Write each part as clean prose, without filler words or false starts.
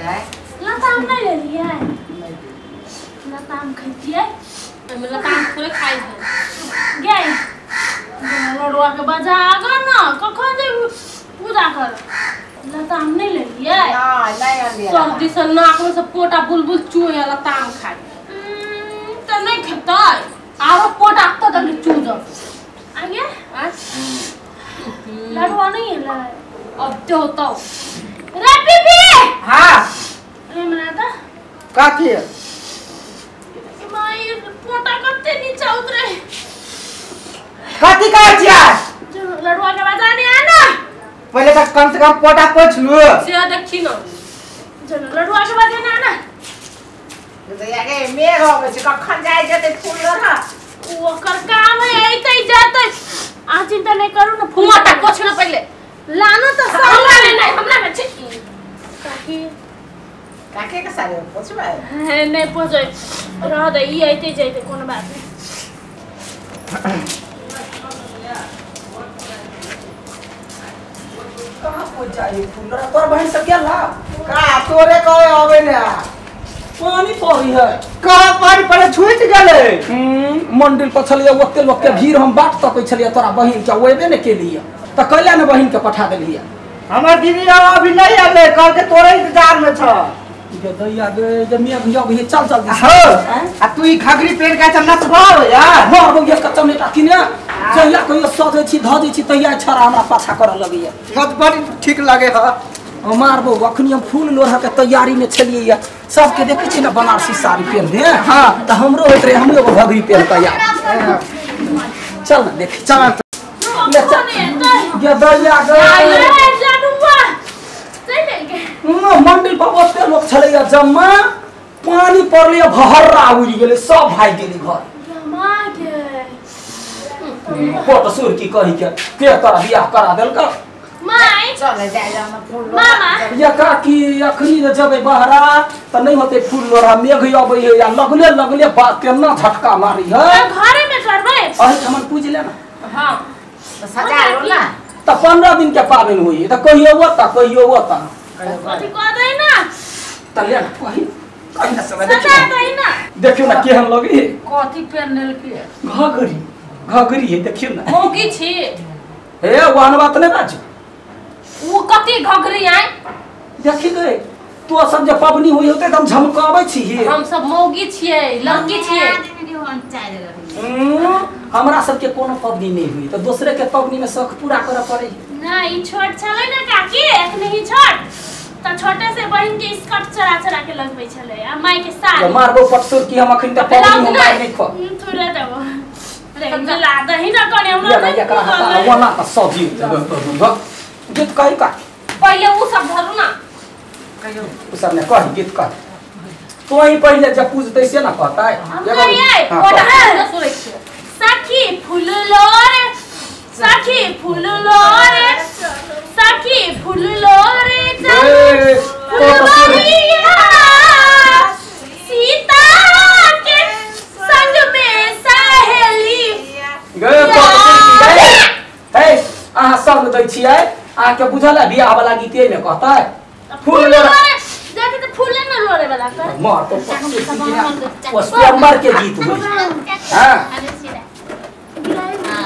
है लताम नहीं ले लिया है लताम खाती है मैं लताम थोड़े खाई है गए लड़वा के बजा आगा ना कखन दे पूजा कर लताम नहीं ले लिया है नहीं लिया सर्दी से नाक में सब पोटा बुलबुल चूहे लताम खाई तो नहीं खाता आरो पोटा तो तक चू जा आगे लड़वा नहीं है ला अब तो होता रे बीबी हां रे मनाता का किए माई पोटा कते नीचे उतरे कथी का छिया जो लड़वा के बजाने आ ना पहले तक कम से कम पोटा पोछ लू से देखी ना जो लड़वा के बजाने आ ना तो यागे मेघ हो गए कखन जाए जते फूल ना वो कर काम है ऐते जाते आ चिंता नहीं करू ना फुमा तक पोछ ना पहले लानो तो हमरा नहीं हमरा में छी काकी काके के सारे पोछबे है नहीं पोछे रह दे ई ऐते जाते कोनो बात नहीं कहां पहुंच जाए फूल तोर बहन सब क्या ला का तोरे कहे आवे ना पानी पड़ी है का पानी पड़े छूट गेले मंदिर पर छलिए ओते भीड़ हम बाट तक छलिए तोरा बहन के वेबे ने के लिए त कैला ने बहन के पठा देलिए हमर दीदी अभी नहीं आले कल के तोरे इंतजार में छ ये दैया गे जमिया भैया भैया चल चल हां आ तू ई घाघरी पेड़ का चन्ना भाव यार मार बगिया कच्चा नेटा किने जहिया कहियो सजे छी ध दे छी तहिया छरा हमरा पाछा कर लगइए बहुत बड़ी ठीक लगे ह मारबो अखनी हम फूल लोढ़ा के तैयारी में छलिए सबके देखे छी ना बनारसी साड़ी पहन दे हां त हमरो होत रे हमरो घाघरी पहन तैयार चल ना देख चल ले चल ये दैया गे जानुवा चले गए मंदिर पर ओते लोग छलैया जम्मा पानी पड़ले भहर्रा उड़ गेले सब भाग गेली घर रमा के फोटो सुर की कहि के तोरा बियाह करा देलका माई चल जाए हम फूल मामा या का की अखनी रे जबे बहरा त नहीं होते फूल लोरा मेघ आबै है या लगले बात केना झटका मारी है घरे में करबे अहि हमन पूज ले ना हां तो सजा लो ना त 15 दिन के पाबन होई त कहियो वो त कथि कह दे ना त ले कहि कहि ना समय सजा दे ना देखियो ना केहन लगी कथि पहनल के घाघरी है देखियो ना मौगी छी हे वान बात नहीं बाज वो कथि घघरी आए देखी गए तो सब जे पबनी होई होते एकदम झमकाबै छी हम सब मौगी छियै लड़की छियै हमरा सब के कोनो पबनी नहीं हुई तो दूसरे के पबनी में शौक पूरा करे पड़े नहीं छोट छले ना काकी एखने ही छोट त छोटे से बहन के स्कर्ट चरा के लगबै छले आ माई के साड़ी मारबो पटसुर की हम अखन त पबनी में मार नहीं खो थोड़ा देबो रे जला दही ना कने हमरा या या करा हता वना त सब्जी गीत कहि का पहले वो सब धरू ना कहियो उसर ने कहि गीत कह तो ही पहले जब पूजते से ना कहता है हम कहिए कोटा ना सुरै छी सखी फूल लोरे सखी फूल लोरे सखी फूल लोरे सीता के संग में सहेली गए गए हे आहा सब दै छियै आ के बुझल है बियाह वाला गीत में कहता है फूल लोरे देखे तो फूल ना लोरे वाला कर मार तो स्वयंवर के गीत हुई हां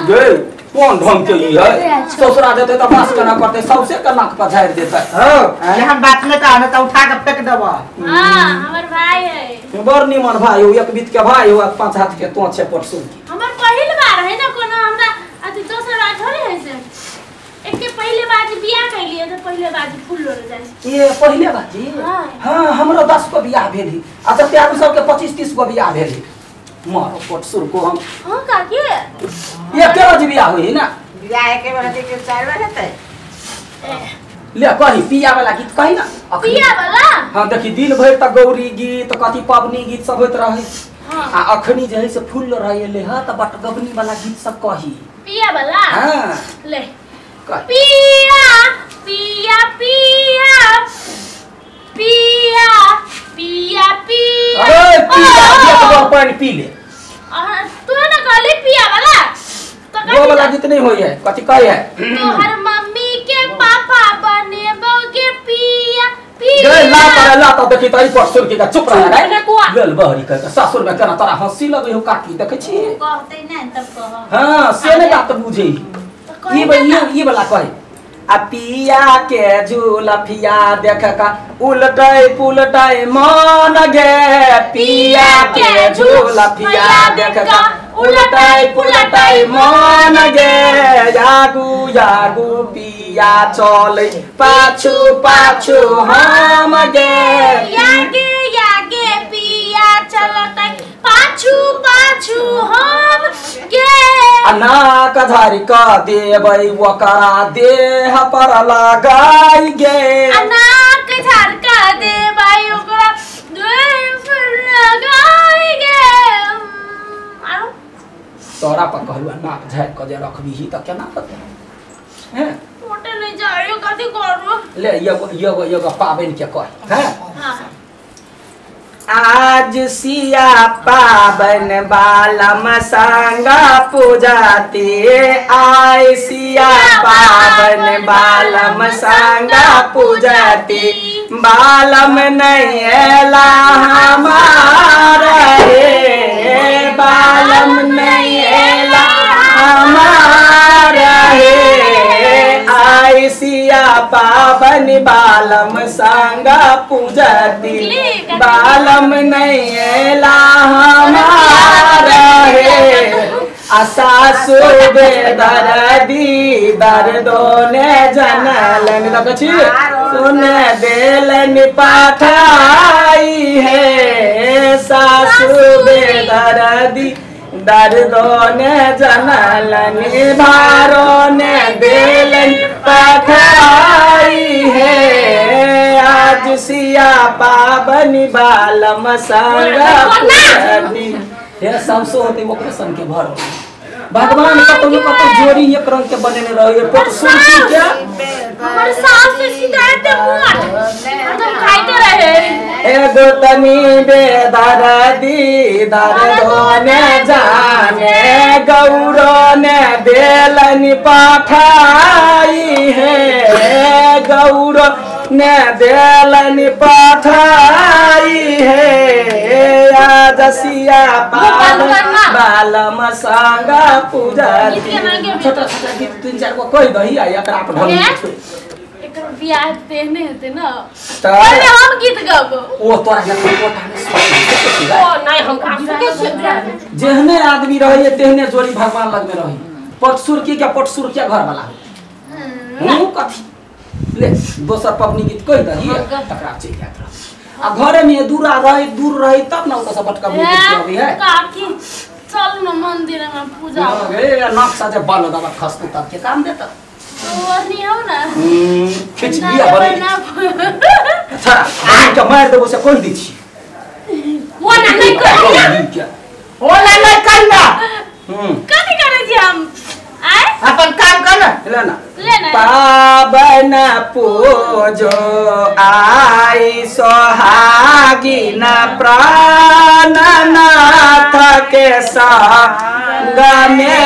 गए कौन ढंग के ई है ससुरा देते त बास केना करते सबसे कना पर झाड़ देता हां ये हम बात में कहना त उठा के फेंक देबा हां हमर भाई है बड़ निमन भाई हो एक बीत के भाई हो पांच हाथ के तो छे परसों की हमर पहिल बार है ना कोनो हमरा अथि दोसर बार थोड़ी है से एक के पहले बार बियाह कैलिए त पहले बार फूल लोरे जाय ये पहले बाजी हां हमरो 10 को बियाह भेली आ त प्यार सब के 25 30 को बियाह भेली मारो परसों को हम हां काकी ये के बजे बियाह होई ना बियाह के बार के 4 बार हेतै ले कहि पिया वाला गीत कहि ना पिया वाला हां देखी दिन भर तक गौरी गीत कथि पबनी गीत सब होत रहे हां आ अखनी जे है से फूल रहेले ह त बट गबनी वाला गीत सब कही पिया वाला हां ले कह पिया पिया पिया पिया पिया पिया अरे पिया ये तो पानी पी ले तू ना कहली पिया वाला तो वो वाला गीत नहीं होई है कथि कहे है तोहर मम्मी के पापा बने बोगे पिया पिया गए ला पर ला तो देखी तई परसुर के चुप रह रे चुप कुआ। लेल बहरी कह के ससुर में केना तोरा हंसी लगे हो काकी देखे छी कहते ना तब कह हां से ने बात बुझे ये वाला कहे आ पिया के झूलफिया देख का उलटै पुलटै मन गे पिया के झूलफिया देख का उलटै पुलटै मन गे यागु यागु पिया चलै पाछू पाछू हम गे यागे यागे पिया चलतै पाछू पाछू हम के नाक धरि क देबै ओकरा देह पर लगाई गे नाक झरका देबै ओकरा देह पर लगाई गे आरो तोरा पर कहलुआ नाक झाड़ क जे रखबी ही त केना पता हैं मोटे नहीं जाइयो कथि करू ले ये पाबन के कह हैं हां आज सिया पावन बालम संगा पूजाते आय सिया पावन बालम संगा पूजाते बालम नहीं एला हमारा रे बालम नहीं एला हमारा रे आय सिया पावन बालम संगा पूजाती बालम नहीं एला हमारा रे सासु बेदर्दी दर्दो ने जनलन देखछि सुने देलन पाठाई है सासु बेदर्दी दर्दो ने जनलन भारो ने देलन पाठाई है आज सिया पावन बालम संगा पूजती हे सबसो होते वो कृष्ण के भरो भगवान का तो जोड़ी एक रंग के बने रहे पोट सुनती क्या हमारे सास से शिकायत है मुंह हम खाइते रहे एगो तनी बेदर्दी दर्दो ने जाने गौरो ने देलन पाठाई है गौरो ने देलन पाठाई है आजसिया बालम संगा पूजा छोटा छोटा गीत 3-4 गो कह दही आ एकरा पर ढंग एकर बियाह देने होते ना त पहले हम गीत गाबो ओ तोरा के कोठा में ओ नहीं हम का जेहने आदमी रही तेहने जोड़ी भगवान लग में रही पटसुर की क्या पटसुर क्या घर वाला कथी ले दोसर पबनी गीत कह दही तकरा चल जात आ घरे में दूर रही तब ना ओसा बटका में देखबी है काकी चल न मंदिर में पूजा ए नक्शा जे बालो दबा खसतु तब के काम देता वही हो ना खिच बिया बने अच्छा हम के मार देबो से कोई दी छी वो ना नहीं कर होला नहीं करना कथि करे छी हम आए अपन काम कर लेना लेना पावन पूजो आई सोहागिन प्राणनाथ के संग में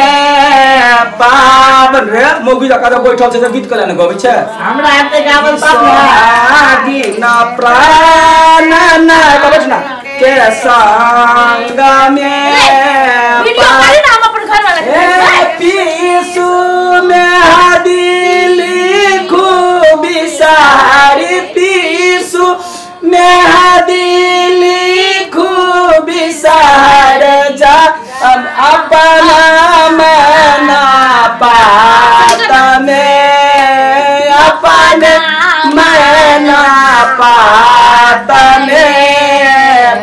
पावन रे मोगी जका बैठल छै गीत कले न गबै छै हमरा आते गावल तब सोहागिन प्राणनाथ बैठ ना के संग में वीडियो करी ना हम अपन घर वाला पीसू में दिली खूब सारी पीसू में दिली खूब सार जा अब अपना मना पात में अपने मना पात में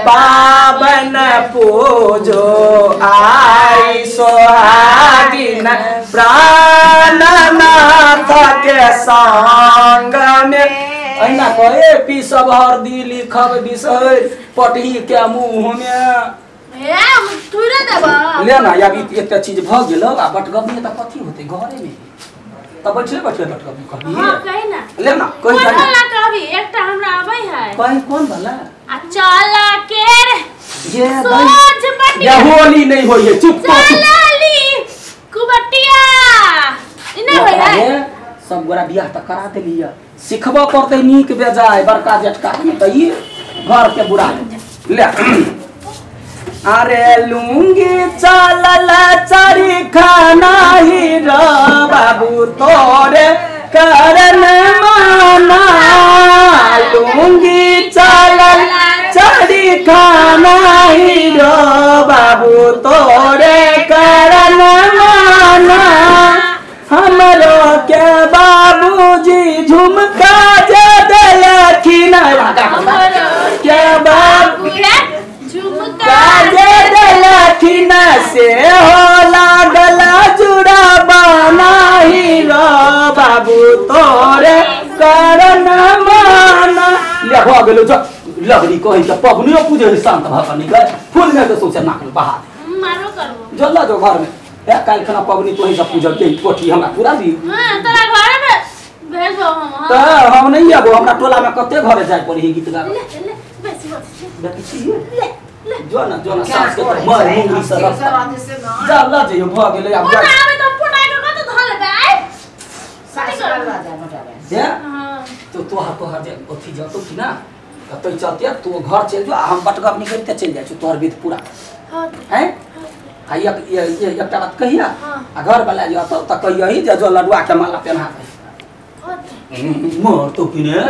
पावन पूजो आई सोहागिन प्राणनाथ के संग में ऐना कहे पी सब हरदी लिखब बिसर पटही के मुंह में ए थुरे देबा ले ना या एकटा चीज भ गेल आ बटगबनी त कथी होते घरे में त बैठले बटगबनी कहबी हां कहि ना ले ना कोई कौन वाला कहबी एकटा हमरा आबै है कौन वाला आ चला के ये सोच बटिया या होली नहीं होई है चुप चलाली कुबटिया इने होय है सब गोरा बियाह त करा देलिया सिखबो करते नीक बेजाय बड़का जेठका त ई घर के बुरा ले अरे लूंगी चलल चारी खाना ही र बाबू तोरे करन माना लूंगी चलल चारी खाना ही र बाबू तोरे करन माना हमरो के बाबूजी झुमका जे देलखिन के बाबू काजे देलखिन से हो लागल जुड़ा बनाही रो बाबू तोरे करन माना ले हो गेलो ज लगड़ी कहि त पगनियो पूजे शांत भकनी गए फूल में तो सोचे नाक बहा मारो करबो जल्ला जो घर में ए काल खना पगनी तोही सब पूजा के कोठी हमरा पूरा दी हां तोरा घर में भेजो हम त हम नहीं आबो हमरा टोला में कते घरे जाय पड़ी गीत गा ले बेसी देखि छी जो ना सास के मर मुंगरी से जा ला जे भ गेलै अब जा आबे त फुटाइ के कत धले बे आइ सासुराल राजा मोटा बे या हां तो तोहर जे ओथी जतो कि ना तै चलते तू घर चल जो हम बटगप निकलते चल जाय तोहर बीत पूरा हां हैं आ ये एकटा बात कहिया हां आ घर वाला जो तो त कहियही जे जो लडुआ के माला पहना दे मोर तो किने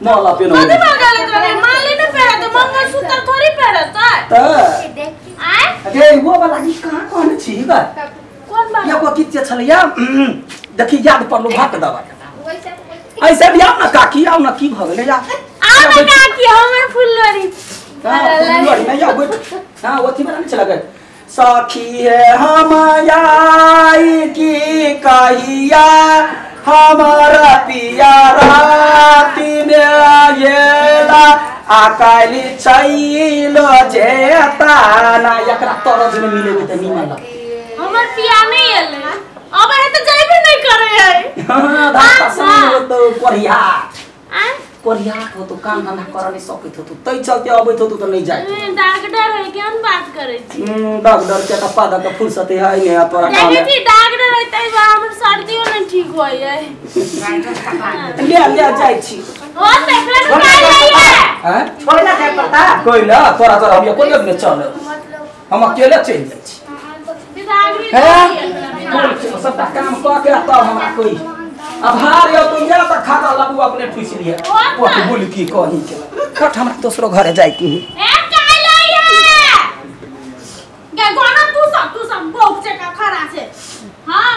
माला पहना कथि बगले तोरे माले न पहरा त मंगलसूत्र थोड़ी पहरत त आइ अरे वो वाला की कहां कहने छी ग कोन बा या को किते छलैया देखि याद पड़लो भात दबा ऐसे भी आओ ना काकी आओ ना की भ गेलै या आ ना काकी हमर फुललोरी फुललोरी नहीं या बैठ हां ओथी में नहीं चला गए सखी है हम आई की कहिया हमारा पिया राती में येला आकाली छैलो जेता ना एकरा तरज में मिले त निमन ल हमर पिया नहीं एले अब है त जाइबे नहीं करे है हां धाता से तो कोरिया आ कोरिया को तो काम धंधा कर नहीं सकत हो तै चलते अबैत हो तो नहीं जाए डॉक्टर है केन बात करे छी डॉक्टर के त पादा के फुर्सत है ने तोरा काम देखे छी डॉक्टर है तै हमर सर्दियो नहीं ठीक होय है ले जाय छी ओ पेपर निकाल लिया हैं छोड़ ना जाए पड़ता कोई ना तोरा हम कोई में चल हम अकेले चल जाय छी बिदागरी सबटा काम क के तब हमरा कोई आभार यो तो या त खाता लगू अपने ठुस लिए ओ तो बोल की कहि के खट हमरा दोसरो घरे जाय की ए काई लइया गे गोना तू सब भोग से का खरा से हां